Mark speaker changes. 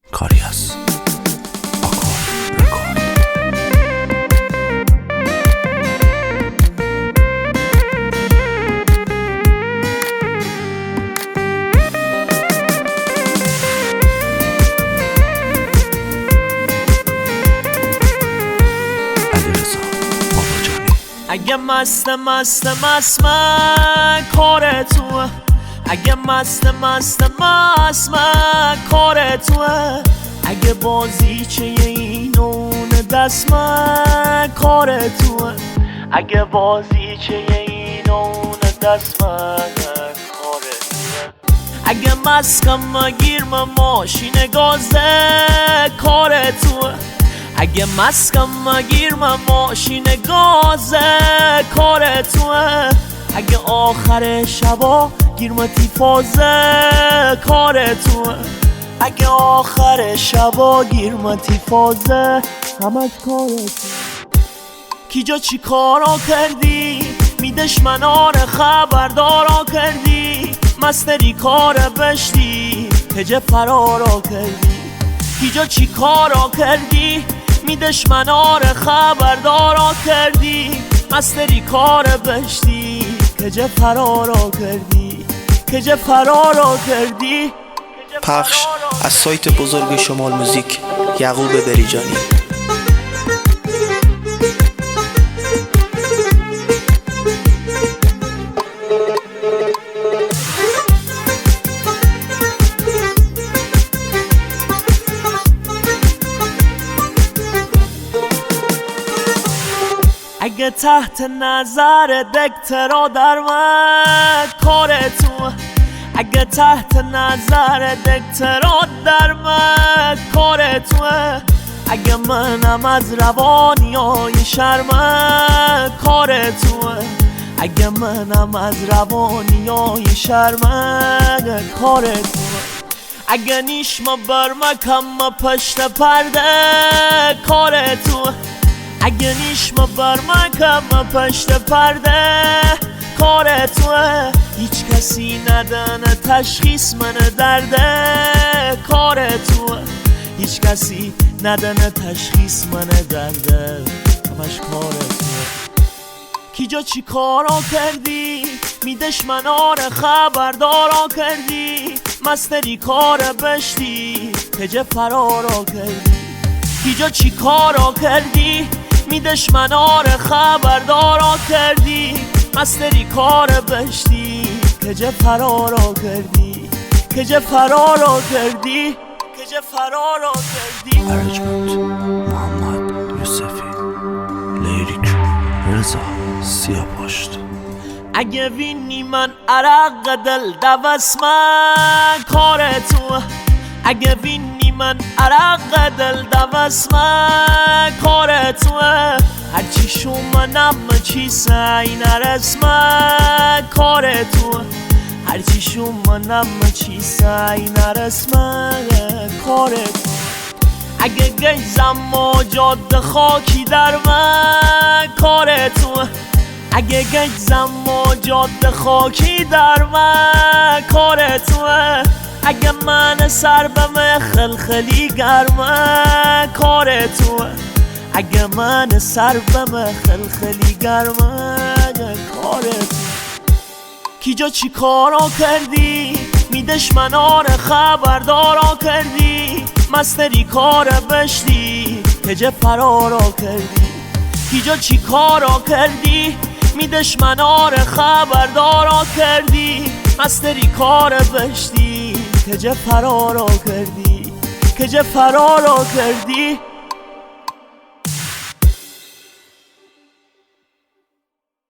Speaker 1: کاری از آکورد رکورد.
Speaker 2: اگه مست من کار توه، اگه مست من کار توه، اگه بازیچه اینون دست من کار توه، اگه بازیچه اینون دست من کار توه، اگه مسکم گیرم ماشین گازه کار توه، اگه مسکم گیرم ماشین گازه کار توه، اگه آخر شبا گیرم تیفازه کار توه، اگه آخر شبا گیرم تیفازه همش کار توه. کیجا چی کارا کردی میدش منار خبردارا کردی، مستری کار بشتی هجه فرارا کردی، کیجا چی کارا کردی میدش منار خبردارا کردی، مستری کار بشتی کجه فرارا کردی، کجه فرارا کردی.
Speaker 3: پخش از سایت بزرگ شمال موزیک، یعقوب بریجانی.
Speaker 2: اگه تحت نظر دکترا در من کار تو، اگه تحت نظر دکترا در من کار تو، اگه منم از روانیای شرم کار تو، اگه منم از روانیای شرم کار تو، اگه نیش ما برمکم پشت پرده کار تو، اگه نیش ما برمکم پشت پرده کار توه، هیچ کسی ندن تشخیص من درده کار توه، هیچ کسی ندن تشخیص من درده همش کار توه. کیجا چی کارا کردی میدش منار خبردارا کردی، مستری کار بشتی کجه فرارا کردی، کیجا چی کارا کردی میدش منار خبردارا کردی، مستری کار بشتی کجه فرارا کردی، کجه فرارا کردی، کجه فرارا کردی.
Speaker 1: ارجمند محمد یوسفی، لیریک رضا سیاپاشت.
Speaker 2: اگه وینی من عرق دل دوست من کار تو، اگه وینی من عرق دل دوست من کار تو، هرچی شو منم چی سعی نرس من کار تو، هرچی شو منم چی سعی نرس من کار تو، اگه گیزم و جاده خاکی در من کار تو، اگه گیزم و جاده خاکی در من کار تو، اگه من سر بم خلخلی گرمه کار تو، اگه من سر بم خلخلی گرمه کار تو. کیجا چی کارا کردی میدش منار خبردارا کردی، مستری کار بشتی کجه فرارا کردی، کیجا چی کارا کردی میدش منار خبردارا کردی، مستری کار بشتی کجه فرارا کردی، کجه فرارا کردی.